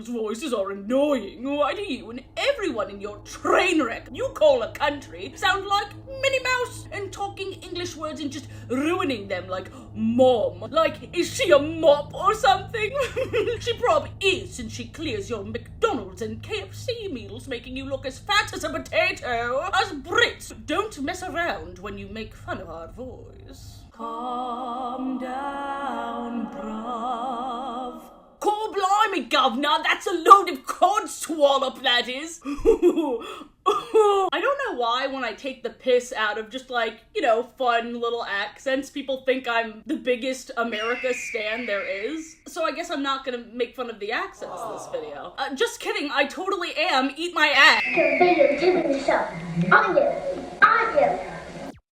people's voices are annoying. Why do you and everyone in your train wreck you call a country sound like Minnie Mouse and talking English words and just ruining them like mom? Like, is she a mop or something? She probably is, since she clears your McDonald's and KFC meals, making you look as fat as a potato. Us Brits don't mess around when you make fun of our voice. Calm down, bruv. Call blimey, governor, that's a load of codswallop, that is. I don't know why when I take the piss out of just like, you know, fun little accents, people think I'm the biggest America stan there is. So I guess I'm not gonna make fun of the accents in this video. Just kidding, I totally am. Eat my ass.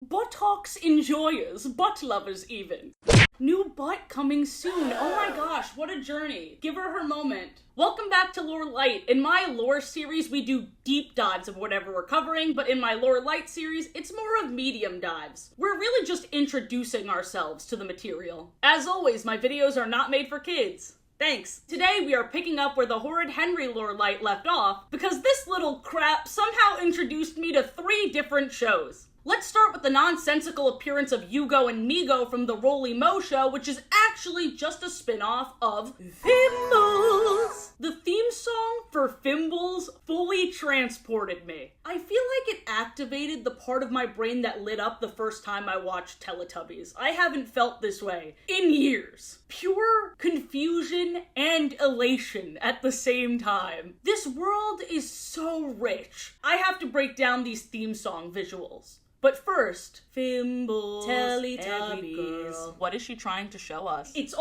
Buttocks enjoyers, butt lovers even. New butt coming soon. Oh my gosh, what a journey. Give her moment. Welcome back to Lore Lite. In my lore series, we do deep dives of whatever we're covering, but in my Lore Lite series, it's more of medium dives. We're really just introducing ourselves to the material. As always, my videos are not made for kids. Thanks. Today we are picking up where the horrid Henry Lore Lite left off, because this little crap somehow introduced me to 3 different shows. Let's start with the nonsensical appearance of Hugo and Migo from the ROLY MO show, which is actually just a spin-off of FIMBLES. The theme song for FIMBLES fully transported me. I feel like it activated the part of my brain that lit up the first time I watched Teletubbies. I haven't felt this way in years. Pure confusion and elation at the same time. This world is so rich. I have to break down these theme song visuals. But first, FIMBLES, Teletubbies. What is she trying to show us? It's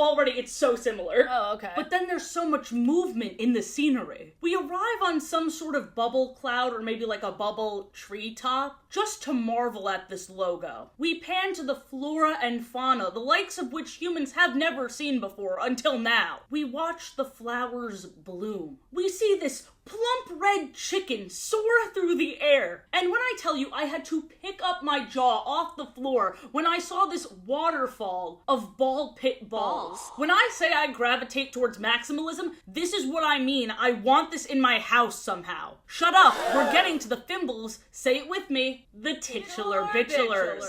so similar. Oh, okay. But then there's so much movement in the scenery. We arrive on some sort of bubble cloud or maybe like a bubble treetop just to marvel at this logo. We pan to the flora and fauna, the likes of which humans have never seen before until now. We watch the flowers bloom. We see this plump red chicken soar through the air. And when I tell you I had to pick up my jaw off the floor when I saw this waterfall of ball pit balls. When I say I gravitate towards maximalism, this is what I mean. I want this in my house somehow. Shut up, we're getting to the FIMBLES. Say it with me, the titular bitulars.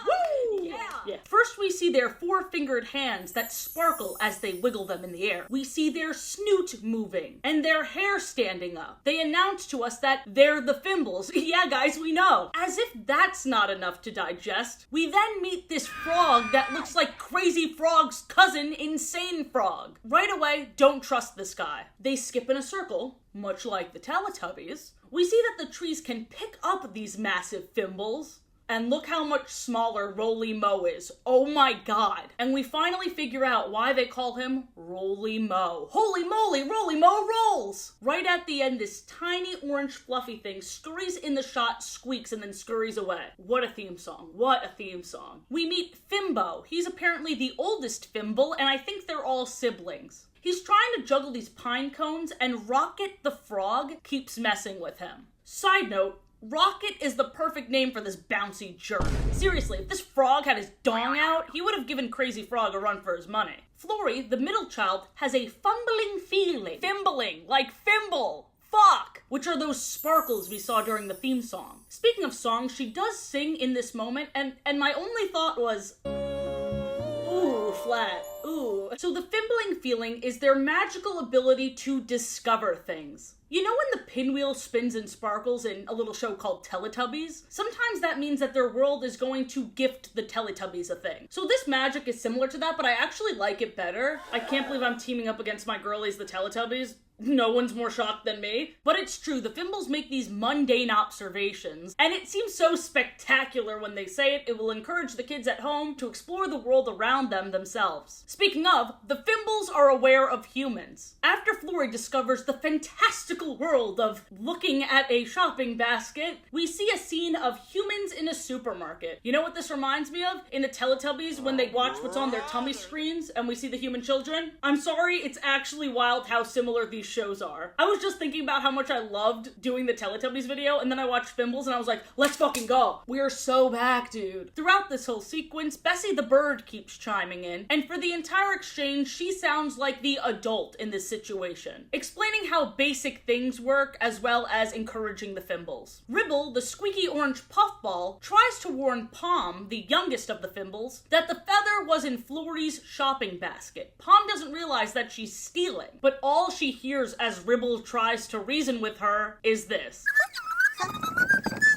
Woo! Yeah. First we see their 4-fingered hands that sparkle as they wiggle them in the air. We see their snoot moving and their hair standing up. They announce to us that they're the FIMBLES. Yeah, guys, we know. As if that's not enough to digest, we then meet this frog that looks like Crazy Frog's cousin, Insane Frog. Right away, don't trust this guy. They skip in a circle, much like the Teletubbies. We see that the trees can pick up these massive FIMBLES. And look how much smaller ROLY MO is. Oh my god. And we finally figure out why they call him ROLY MO. Holy moly, ROLY MO rolls! Right at the end, this tiny orange fluffy thing scurries in the shot, squeaks, and then scurries away. What a theme song. What a theme song. We meet Fimbo. He's apparently the oldest Fimble, and I think they're all siblings. He's trying to juggle these pine cones, and Rocket the Frog keeps messing with him. Side note, Rocket is the perfect name for this bouncy jerk. Seriously, if this frog had his dong out, he would have given Crazy Frog a run for his money. Flory, the middle child, has a fumbling feeling. Fimbling, like fimble. Fuck! Which are those sparkles we saw during the theme song. Speaking of songs, she does sing in this moment, and my only thought was, ooh, flat. Ooh. So the fimbling feeling is their magical ability to discover things. You know when the pinwheel spins and sparkles in a little show called Teletubbies? Sometimes that means that their world is going to gift the Teletubbies a thing. So this magic is similar to that, but I actually like it better. I can't believe I'm teaming up against my girlies, the Teletubbies. No one's more shocked than me. But it's true, the FIMBLES make these mundane observations, and it seems so spectacular when they say it. It will encourage the kids at home to explore the world around them themselves. Speaking of, the FIMBLES are aware of humans. After Flory discovers the fantastical world of looking at a shopping basket, we see a scene of humans in a supermarket. You know what this reminds me of? In the Teletubbies, when they watch what's on their tummy screens and we see the human children? I'm sorry, it's actually wild how similar these shows are. I was just thinking about how much I loved doing the Teletubbies video, and then I watched Fimbles and I was like, let's fucking go. We are so back, dude. Throughout this whole sequence, Bessie the bird keeps chiming in, and for the entire exchange, she sounds like the adult in this situation, explaining how basic things work as well as encouraging the Fimbles. Ribble, the squeaky orange puffball, tries to warn Pom, the youngest of the Fimbles, that the feather was in Florey's shopping basket. Pom doesn't realize that she's stealing, but all she hears as Ribble tries to reason with her is this.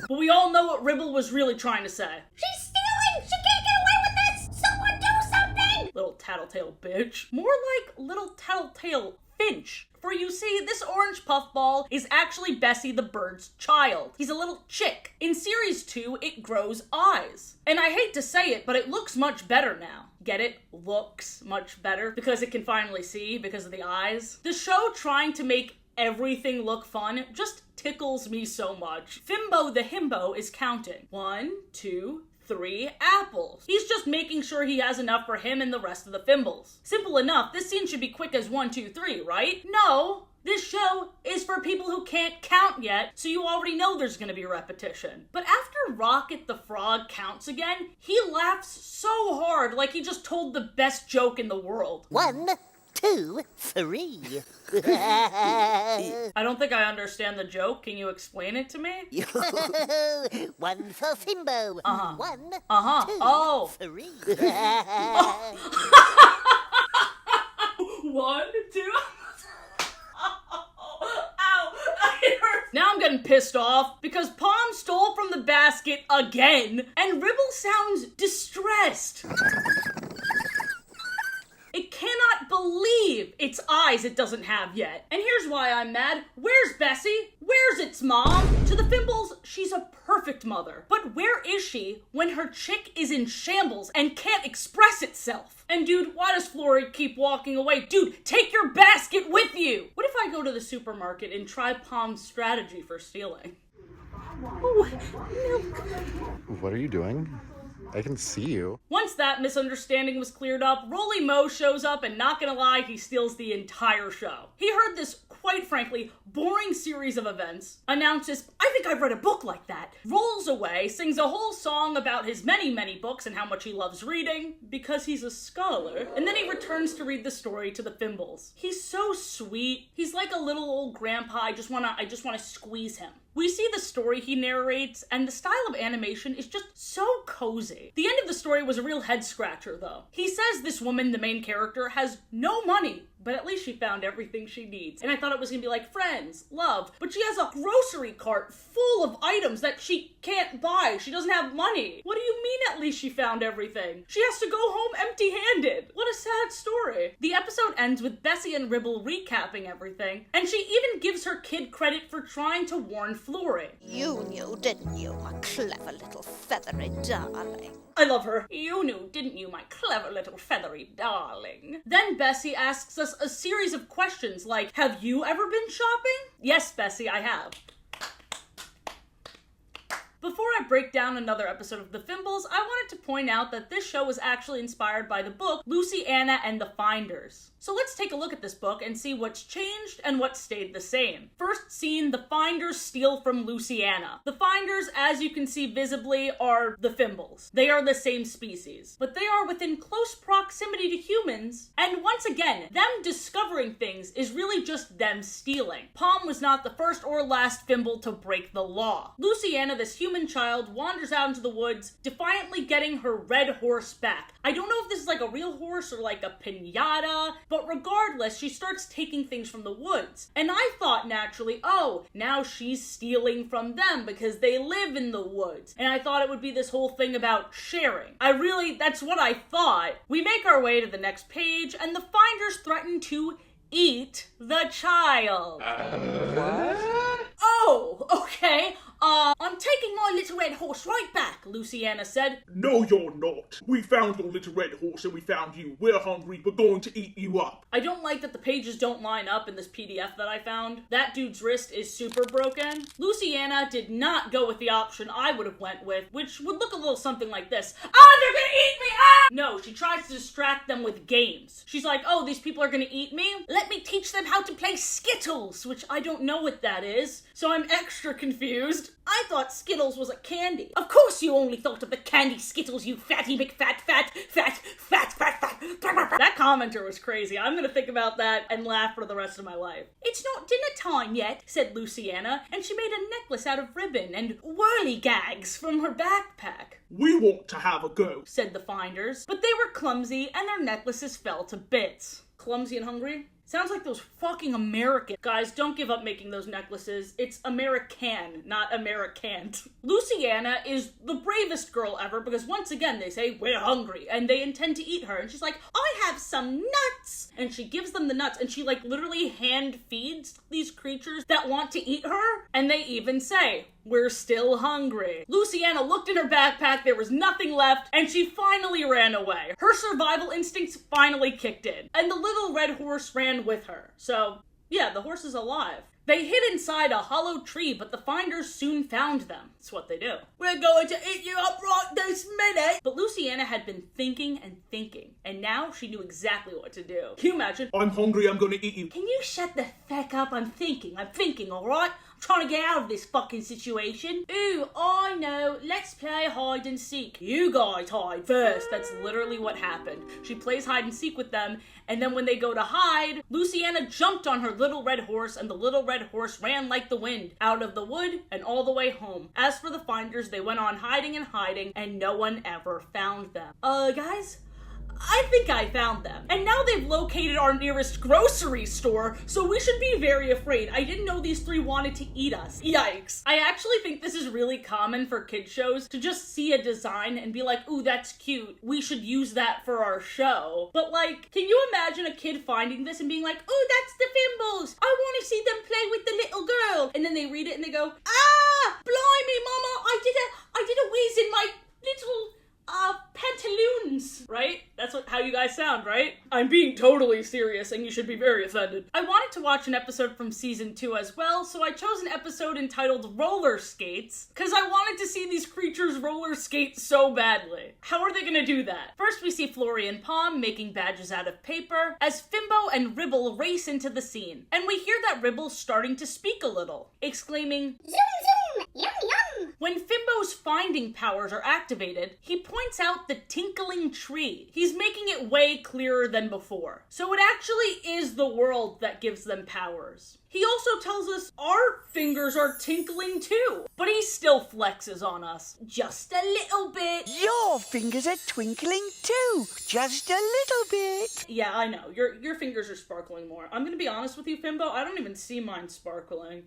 But we all know what Ribble was really trying to say. She's stealing! She can't get away with this! Someone do something! Little tattletale bitch. More like little tattletale finch. For you see, this orange puffball is actually Bessie the bird's child. He's a little chick. In series 2, it grows eyes. And I hate to say it, but it looks much better now. Get it? Looks much better. Because it can finally see because of the eyes. The show trying to make everything look fun just tickles me so much. Fimbo the himbo is counting. 1, 2, 3 apples. He's just making sure he has enough for him and the rest of the Fimbles. Simple enough, this scene should be quick as 1, 2, 3, right? No! This show is for people who can't count yet, so you already know there's gonna be repetition. But after Rocket the Frog counts again, he laughs so hard like he just told the best joke in the world. 1, 2, 3. I don't think I understand the joke. Can you explain it to me? 1 for Fimbo. 1, 2, Oh. 3. 1, 2. Ow! It hurts. Now I'm getting pissed off because Pom stole from the basket again, and Ribble sounds distressed. It cannot believe its eyes it doesn't have yet. And here's why I'm mad. Where's Bessie? Where's its mom? To the Fimbles, she's a perfect mother. But where is she when her chick is in shambles and can't express itself? And dude, why does Florey keep walking away? Dude, take your basket with you! What if I go to the supermarket and try Pom's strategy for stealing? Oh, milk. What are you doing? I can see you. Once that misunderstanding was cleared up, Roly Mo shows up, and not gonna lie, he steals the entire show. He heard this, quite frankly, boring series of events, announces, I think I've read a book like that, rolls away, sings a whole song about his many, many books and how much he loves reading, because he's a scholar, and then he returns to read the story to the Fimbles. He's so sweet. He's like a little old grandpa. I just wanna squeeze him. We see the story he narrates, and the style of animation is just so cozy. The end of the story was a real head-scratcher, though. He says this woman, the main character, has no money, but at least she found everything she needs. And I thought it was gonna be like friends, love, but she has a grocery cart full of items that she can't buy. She doesn't have money. What do you mean at least she found everything? She has to go home empty-handed. What a sad story. The episode ends with Bessie and Ribble recapping everything, and she even gives her kid credit for trying to warn Florey. You knew, didn't you, my clever little feathery darling? I love her. You knew, didn't you, my clever little feathery darling? Then Bessie asks us a series of questions like, have you ever been shopping? Yes, Bessie, I have. Before I break down another episode of The Fimbles, I wanted to point out that this show was actually inspired by the book Lucy Anna and the Finders. So let's take a look at this book and see what's changed and what stayed the same. First scene, the Finders steal from Lucy Anna. The Finders, as you can see visibly, are the Fimbles. They are the same species, but they are within close proximity to humans, and once again, them discovering things is really just them stealing. Pom was not the first or last Fimble to break the law. Lucy Anna, this human child, wanders out into the woods, defiantly getting her red horse back. I don't know if this is like a real horse or like a piñata, but regardless, she starts taking things from the woods. And I thought naturally, oh, now she's stealing from them because they live in the woods. And I thought it would be this whole thing about sharing. That's what I thought. We make our way to the next page, and the Finders threaten to eat the child. What? Oh, okay. I'm taking my little red horse right back, Luciana said. No, you're not. We found your little red horse and we found you. We're hungry. We're going to eat you up. I don't like that the pages don't line up in this PDF that I found. That dude's wrist is super broken. Luciana did not go with the option I would have went with, which would look a little something like this. Ah, they're gonna eat me! Ah! No, she tries to distract them with games. She's like, oh, these people are gonna eat me? Let me teach them how to play Skittles, which I don't know what that is. So I'm extra confused. I thought Skittles was a candy. Of course you only thought of the candy Skittles, you fatty McFat. That commenter was crazy. I'm gonna think about that and laugh for the rest of my life. It's not dinner time yet, said Luciana, and she made a necklace out of ribbon and whirligags from her backpack. We want to have a go, said the finders, but they were clumsy and their necklaces fell to bits. Clumsy and hungry? Sounds like those fucking Americans. Guys, don't give up making those necklaces. It's American, not Americant. Luciana is the bravest girl ever because once again they say, we're hungry, and they intend to eat her. And she's like, I have some nuts! And she gives them the nuts, and she like literally hand feeds these creatures that want to eat her. And they even say, we're still hungry. Luciana looked in her backpack, there was nothing left, and she finally ran away. Her survival instincts finally kicked in, and the little red horse ran with her. So, yeah, the horse is alive. They hid inside a hollow tree, but the finders soon found them. That's what they do. We're going to eat you up right this minute! But Luciana had been thinking and thinking, and now she knew exactly what to do. Can you imagine? I'm hungry, I'm gonna eat you. Can you shut the fuck up? I'm thinking, alright? I'm trying to get out of this fucking situation. Ooh, I know. Let's play hide and seek. You guys hide first. That's literally what happened. She plays hide and seek with them, and then when they go to hide, Luciana jumped on her little red horse, and the little red horse ran like the wind, out of the wood and all the way home. As for the finders, they went on hiding and hiding, and no one ever found them. Guys? I think I found them. And now they've located our nearest grocery store, so we should be very afraid. I didn't know these three wanted to eat us. Yikes. I actually think this is really common for kid shows, to just see a design and be like, ooh, that's cute. We should use that for our show. But like, can you imagine a kid finding this and being like, ooh, that's the FIMBLES. I want to see them play with the little girl. And then they read it and they go, ah, blimey, mama, I did a whiz in my little pantaloons, right? That's how you guys sound, right? I'm being totally serious and you should be very offended. I wanted to watch an episode from season 2 as well, so I chose an episode entitled Roller Skates, because I wanted to see these creatures roller skate so badly. How are they gonna do that? First we see Flory and Pom making badges out of paper, as Fimbo and Ribble race into the scene. And we hear that Ribble's starting to speak a little, exclaiming, zoom zoom, yum yum! When Fimbo's finding powers are activated, he points out the tinkling tree. He's making it way clearer than before. So it actually is the world that gives them powers. He also tells us our fingers are tinkling too, but he still flexes on us. Just a little bit. Your fingers are twinkling too, just a little bit. Yeah, I know. Your fingers are sparkling more. I'm gonna be honest with you, Fimbo, I don't even see mine sparkling.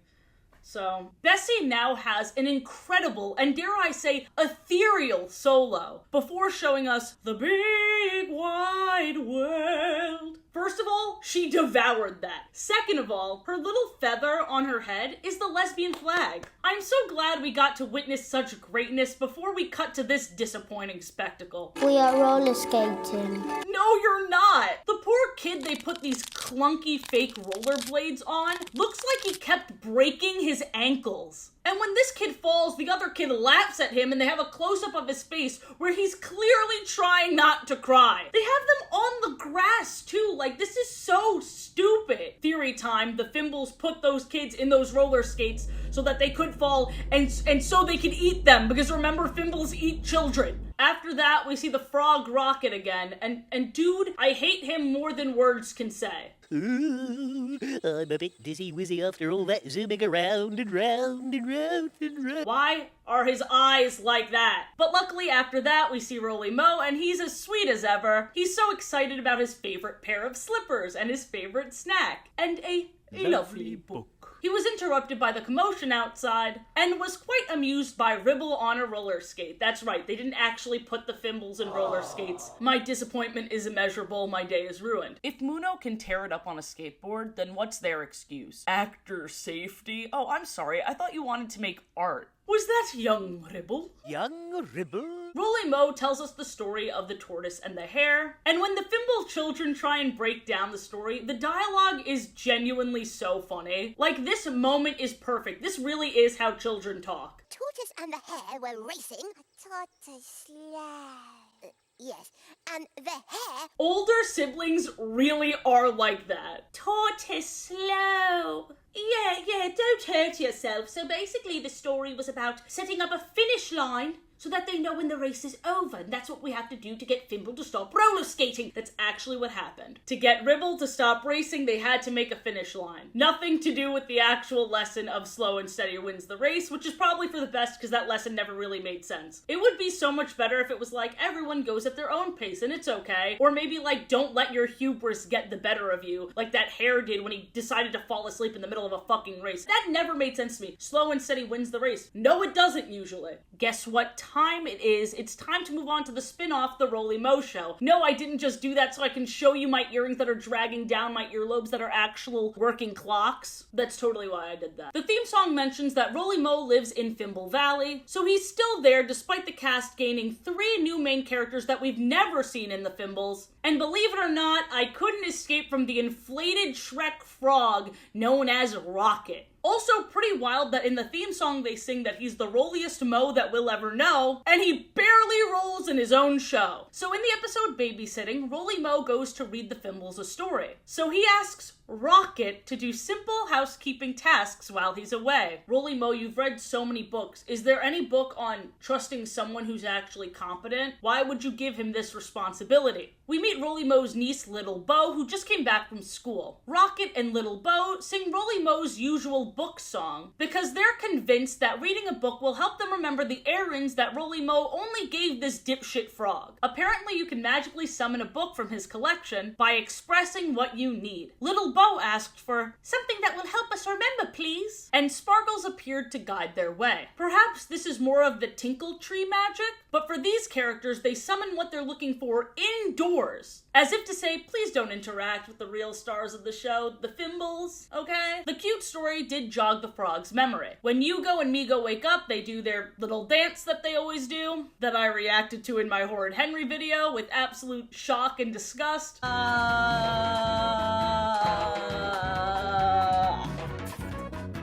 So, Bessie now has an incredible, and dare I say, ethereal solo, before showing us the big wide world. First of all, she devoured that. Second of all, her little feather on her head is the lesbian flag. I'm so glad we got to witness such greatness before we cut to this disappointing spectacle. We are roller skating. No, you're not! The poor kid they put these clunky fake rollerblades on looks like he kept breaking his ankles. And when this kid falls, the other kid laughs at him and they have a close-up of his face where he's clearly trying not to cry. They have them on the grass too, like this is so stupid. Theory time, the FIMBLES put those kids in those roller skates so that they could fall and so they could eat them, because remember, FIMBLES eat children. After that, we see the frog rocket again, and dude, I hate him more than words can say. Ooh, I'm a bit dizzy-wizzy after all that zooming around and round and round and round. Why are his eyes like that? But luckily after that, we see Roly Mo, and he's as sweet as ever. He's so excited about his favorite pair of slippers and his favorite snack, and a lovely book. He was uninterrupted by the commotion outside, and was quite amused by Ribble on a roller skate. That's right, they didn't actually put the Fimbles in roller skates. My disappointment is immeasurable, my day is ruined. If Muno can tear it up on a skateboard, then what's their excuse? Actor safety? Oh, I'm sorry, I thought you wanted to make art. Was that young Ribble? Young Ribble? Roly Mo tells us the story of the tortoise and the hare, and when the Fimble children try and break down the story, the dialogue is genuinely so funny. Like, this moment is perfect. This really is how children talk. Tortoise and the hare were racing. Tortoise slow. Yes, and the hare... Older siblings really are like that. Tortoise slow. Yeah, don't hurt yourself. So basically the story was about setting up a finish line so that they know when the race is over. And that's what we have to do to get Fimble to stop roller skating. That's actually what happened. To get Ribble to stop racing, they had to make a finish line. Nothing to do with the actual lesson of slow and steady wins the race, which is probably for the best because that lesson never really made sense. It would be so much better if it was like, everyone goes at their own pace and it's okay. Or maybe like, don't let your hubris get the better of you, like that hare did when he decided to fall asleep in the middle of a fucking race. That never made sense to me. Slow and steady wins the race. No, it doesn't usually. Guess what time it is? It's time to move on to the spin-off, The Roly Mo Show. No, I didn't just do that so I can show you my earrings that are dragging down my earlobes that are actual working clocks. That's totally why I did that. The theme song mentions that Roly Mo lives in Fimble Valley, so he's still there despite the cast gaining 3 new main characters that we've never seen in the Fimbles. And believe it or not, I couldn't escape from the inflated Shrek frog known as Rocket. Also pretty wild that in the theme song they sing that he's the rolliest Mo that we'll ever know, and he barely rolls in his own show. So in the episode Babysitting, Roly Mo goes to read the Fimbles a story. So he asks Rocket to do simple housekeeping tasks while he's away. Roly Mo, you've read so many books. Is there any book on trusting someone who's actually competent? Why would you give him this responsibility? We meet Roly Mo's niece, Little Bo, who just came back from school. Rocket and Little Bo sing Roly Mo's usual book song because they're convinced that reading a book will help them remember the errands that Roly Mo only gave this dipshit frog. Apparently, you can magically summon a book from his collection by expressing what you need. Little Bo asked for something that will help us remember, please, and sparkles appeared to guide their way. Perhaps this is more of the Tinkle Tree magic, but for these characters, they summon what they're looking for indoors, as if to say, please don't interact with the real stars of the show, the Fimbles, okay? The cute story did jog the frog's memory. When Hugo and Migo wake up, they do their little dance that they always do, that I reacted to in my Horrid Henry video with absolute shock and disgust.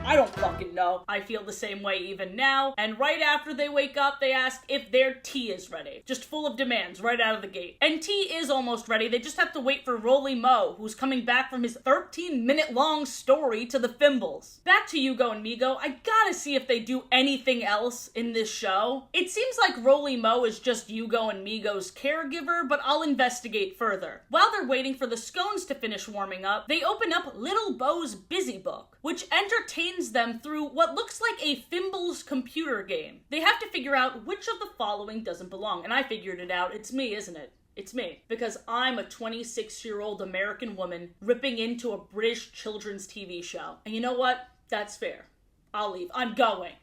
I don't fucking know. I feel the same way even now. And right after they wake up, they ask if their tea is ready. Just full of demands right out of the gate. And tea is almost ready. They just have to wait for Roly Mo, who's coming back from his 13-minute long story to the Fimbles. Back to Hugo and Migo. I gotta see if they do anything else in this show. It seems like Roly Mo is just Hugo and Migo's caregiver, but I'll investigate further. While they're waiting for the scones to finish warming up, they open up Little Bo's Busy Book, which entertains them through what looks like a Fimbles computer game. They have to figure out which of the following doesn't belong, and I figured it out. It's me, isn't it? It's me. Because I'm a 26-year-old American woman ripping into a British children's TV show. And you know what? That's fair. I'll leave. I'm going.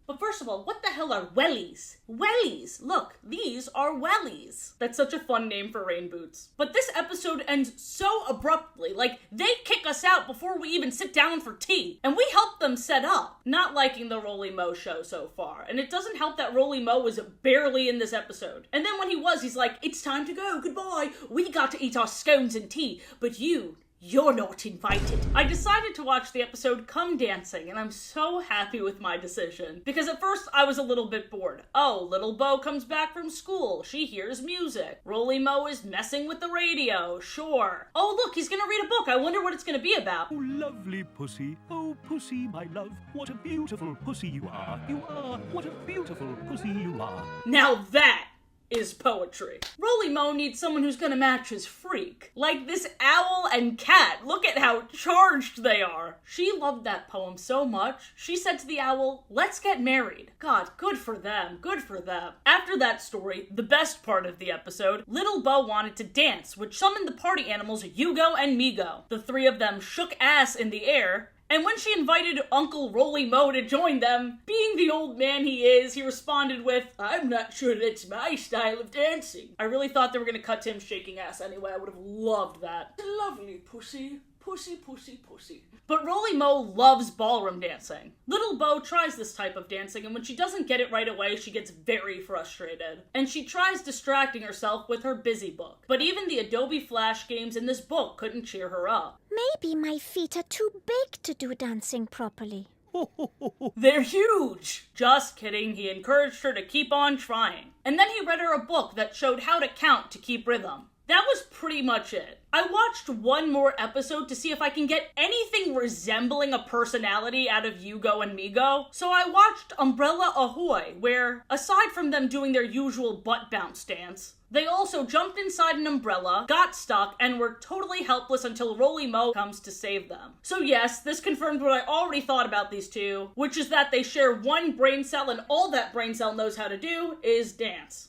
But first of all, what the hell are wellies? Wellies! Look, these are wellies. That's such a fun name for rain boots. But this episode ends so abruptly, like they kick us out before we even sit down for tea. And we help them set up. Not liking the Roly Mo show so far. And it doesn't help that Roly Mo was barely in this episode. And then when he was, he's like, it's time to go, goodbye. We got to eat our scones and tea, but you're not invited. I decided to watch the episode Come Dancing, and I'm so happy with my decision. Because at first, I was a little bit bored. Oh, Little Bo comes back from school. She hears music. Roly Mo is messing with the radio. Sure. Oh, look, he's gonna read a book. I wonder what it's gonna be about. Oh, lovely pussy. Oh, pussy, my love. What a beautiful pussy you are. You are. What a beautiful pussy you are. Now that is poetry. Roly Mo needs someone who's gonna match his freak. Like this owl and cat. Look at how charged they are. She loved that poem so much, she said to the owl, let's get married. God, good for them. Good for them. After that story, the best part of the episode, Little Bo wanted to dance, which summoned the party animals Hugo and Migo. The 3 of them shook ass in the air, And when she invited Uncle Roly Mo to join them, being the old man he is, he responded with, "I'm not sure that's my style of dancing." I really thought they were gonna cut to him shaking ass anyway. I would have loved that. Lovely pussy. Pussy, pussy, pussy. But Roly Mo loves ballroom dancing. Little Bo tries this type of dancing, and when she doesn't get it right away, she gets very frustrated. And she tries distracting herself with her busy book. But even the Adobe Flash games in this book couldn't cheer her up. Maybe my feet are too big to do dancing properly. They're huge! Just kidding, he encouraged her to keep on trying. And then he read her a book that showed how to count to keep rhythm. That was pretty much it. I watched one more episode to see if I can get anything resembling a personality out of Hugo and Migo. So I watched Umbrella Ahoy, where, aside from them doing their usual butt bounce dance, they also jumped inside an umbrella, got stuck, and were totally helpless until Roly Mo comes to save them. So yes, this confirmed what I already thought about these two, which is that they share one brain cell and all that brain cell knows how to do is dance.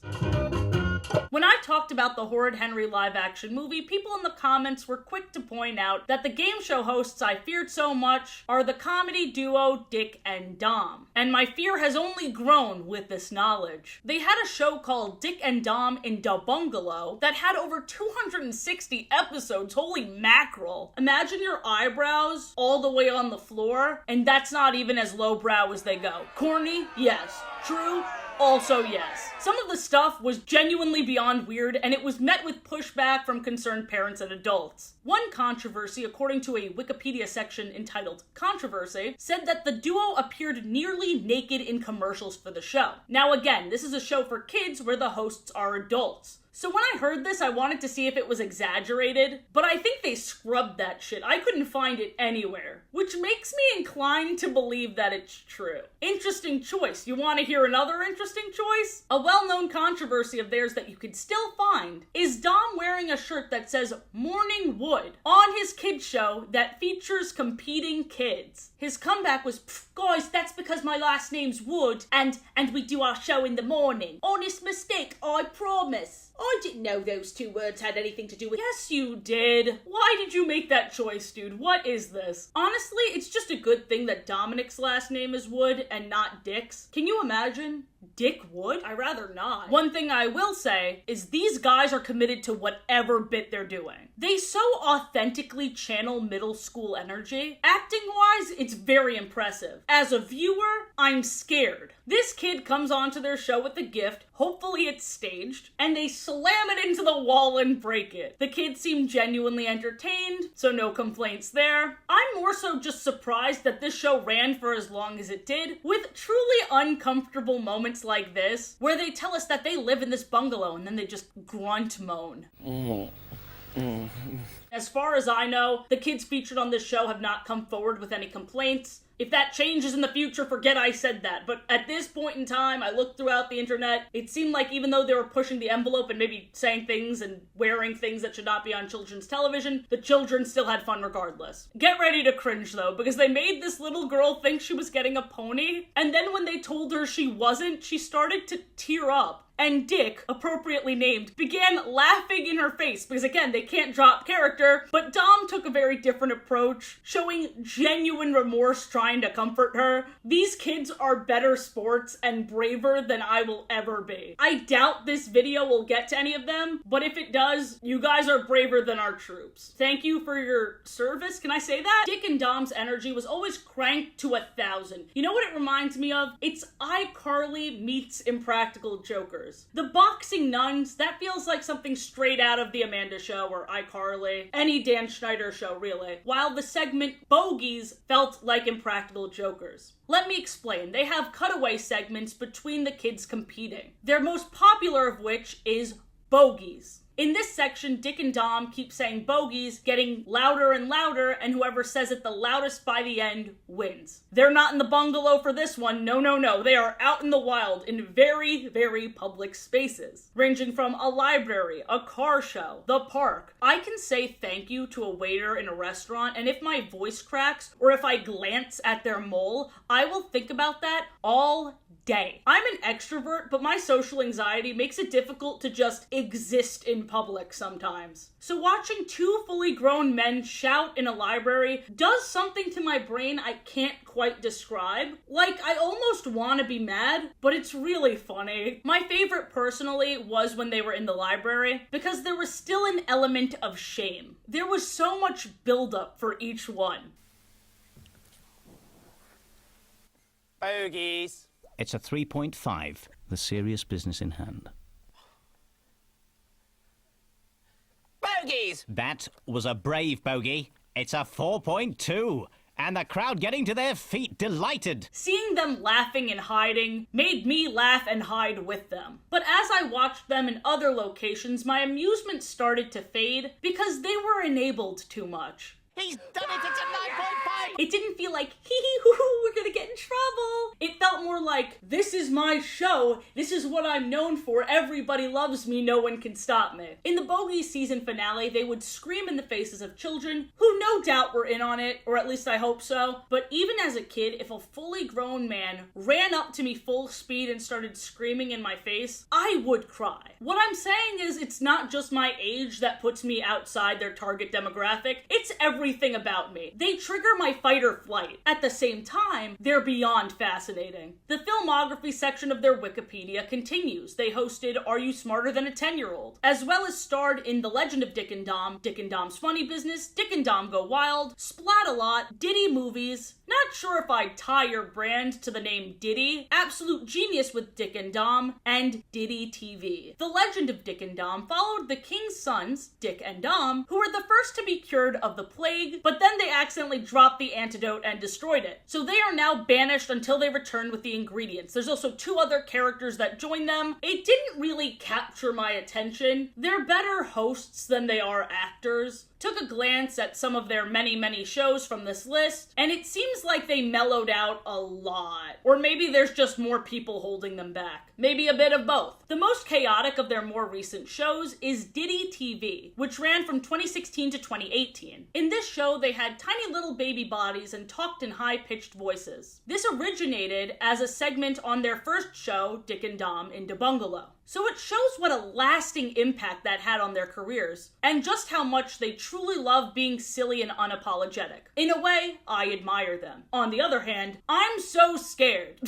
When I talked about the Horrid Henry live-action movie, people in the comments were quick to point out that the game show hosts I feared so much are the comedy duo Dick and Dom. And my fear has only grown with this knowledge. They had a show called Dick and Dom in Da Bungalow that had over 260 episodes, holy mackerel. Imagine your eyebrows all the way on the floor, and that's not even as lowbrow as they go. Corny? Yes. True? Also yes. Some of the stuff was genuinely beyond weird, and it was met with pushback from concerned parents and adults. One controversy, according to a Wikipedia section entitled Controversy, said that the duo appeared nearly naked in commercials for the show. Now again, this is a show for kids where the hosts are adults. So when I heard this, I wanted to see if it was exaggerated, but I think they scrubbed that shit. I couldn't find it anywhere, which makes me inclined to believe that it's true. Interesting choice. You want to hear another interesting choice? A well-known controversy of theirs that you could still find is Dom wearing a shirt that says Morning Wood on his kids show that features competing kids. His comeback was, "Guys, that's because my last name's Wood and we do our show in the morning. Honest mistake, I promise." I didn't know those two words had anything to do with— Yes, you did. Why did you make that choice, dude? What is this? Honestly, it's just a good thing that Dominic's last name is Wood and not Dick's. Can you imagine? Dick Wood? I'd rather not. One thing I will say is these guys are committed to whatever bit they're doing. They so authentically channel middle school energy. Acting-wise, it's very impressive. As a viewer, I'm scared. This kid comes onto their show with a gift, hopefully it's staged, and they slam it into the wall and break it. The kids seem genuinely entertained, so no complaints there. I'm more so just surprised that this show ran for as long as it did, with truly uncomfortable moments like this, where they tell us that they live in this bungalow and then they just grunt moan. As far as I know, the kids featured on this show have not come forward with any complaints. If that changes in the future, forget I said that. But at this point in time, I looked throughout the internet, it seemed like even though they were pushing the envelope and maybe saying things and wearing things that should not be on children's television, the children still had fun regardless. Get ready to cringe though, because they made this little girl think she was getting a pony, and then when they told her she wasn't, she started to tear up. And Dick, appropriately named, began laughing in her face because, again, they can't drop character, but Dom took a very different approach, showing genuine remorse trying to comfort her. These kids are better sports and braver than I will ever be. I doubt this video will get to any of them, but if it does, you guys are braver than our troops. Thank you for your service, can I say that? Dick and Dom's energy was always cranked to 1,000. You know what it reminds me of? It's iCarly meets Impractical Jokers. The boxing nuns, that feels like something straight out of the Amanda Show or iCarly. Any Dan Schneider show, really. While the segment Bogies felt like Impractical Jokers. Let me explain. They have cutaway segments between the kids competing. Their most popular of which is Bogies. In this section, Dick and Dom keep saying bogeys, getting louder and louder, and whoever says it the loudest by the end wins. They're not in the bungalow for this one, no. They are out in the wild in very, very public spaces, ranging from a library, a car show, the park. I can say thank you to a waiter in a restaurant, and if my voice cracks, or if I glance at their mole, I will think about that all day. I'm an extrovert, but my social anxiety makes it difficult to just exist in public sometimes. So watching two fully grown men shout in a library does something to my brain I can't quite describe. Like, I almost want to be mad, but it's really funny. My favorite personally was when they were in the library, because there was still an element of shame. There was so much buildup for each one. Bogies. It's a 3.5, the serious business in hand. Bogies! That was a brave bogey. It's a 4.2. And the crowd getting to their feet delighted. Seeing them laughing and hiding made me laugh and hide with them. But as I watched them in other locations, my amusement started to fade because they were enabled too much. He's done it! It's a 9.5! It didn't feel like, hee-hee-hoo-hoo, we're gonna get in trouble. It felt more like, this is my show, this is what I'm known for, everybody loves me, no one can stop me. In the Bogey season finale, they would scream in the faces of children, who no doubt were in on it, or at least I hope so. But even as a kid, if a fully grown man ran up to me full speed and started screaming in my face, I would cry. What I'm saying is, it's not just my age that puts me outside their target demographic, it's everything about me. They trigger my fight or flight. At the same time, they're beyond fascinating. The filmography section of their Wikipedia continues. They hosted Are You Smarter Than a 10-Year-Old? As well as starred in The Legend of Dick and Dom, Dick and Dom's Funny Business, Dick and Dom Go Wild, Splat-A-Lot, Diddy Movies. Not sure if I'd tie your brand to the name Diddy, Absolute Genius with Dick and Dom, and Diddy TV. The Legend of Dick and Dom followed the king's sons, Dick and Dom, who were the first to be cured of the plague, but then they accidentally dropped the antidote and destroyed it. So they are now banished until they return with the ingredients. There's also two other characters that join them. It didn't really capture my attention. They're better hosts than they are actors. Took a glance at some of their many shows from this list, and it seems like they mellowed out a lot. Or maybe there's just more people holding them back. Maybe a bit of both. The most chaotic of their more recent shows is Diddy TV, which ran from 2016 to 2018. In this show, they had tiny little baby bodies and talked in high-pitched voices. This originated as a segment on their first show, Dick and Dom in the Bungalow. So it shows what a lasting impact that had on their careers, and just how much they truly love being silly and unapologetic. In a way, I admire them. On the other hand, I'm so scared.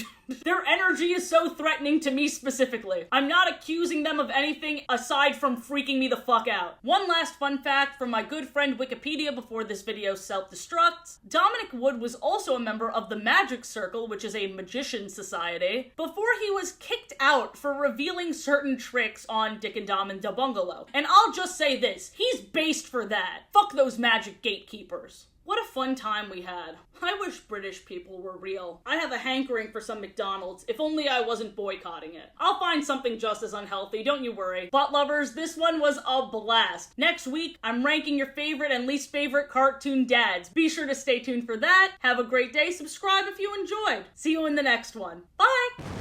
Their energy is so threatening to me specifically. I'm not accusing them of anything aside from freaking me the fuck out. One last fun fact from my good friend Wikipedia before this video self-destructs. Dominic Wood was also a member of the Magic Circle, which is a magician society, before he was kicked out for revealing certain tricks on Dick and Dom and the Bungalow. And I'll just say this, he's based for that. Fuck those magic gatekeepers. What a fun time we had. I wish British people were real. I have a hankering for some McDonald's, if only I wasn't boycotting it. I'll find something just as unhealthy, don't you worry. Butt lovers, this one was a blast. Next week, I'm ranking your favorite and least favorite cartoon dads. Be sure to stay tuned for that. Have a great day, subscribe if you enjoyed. See you in the next one. Bye!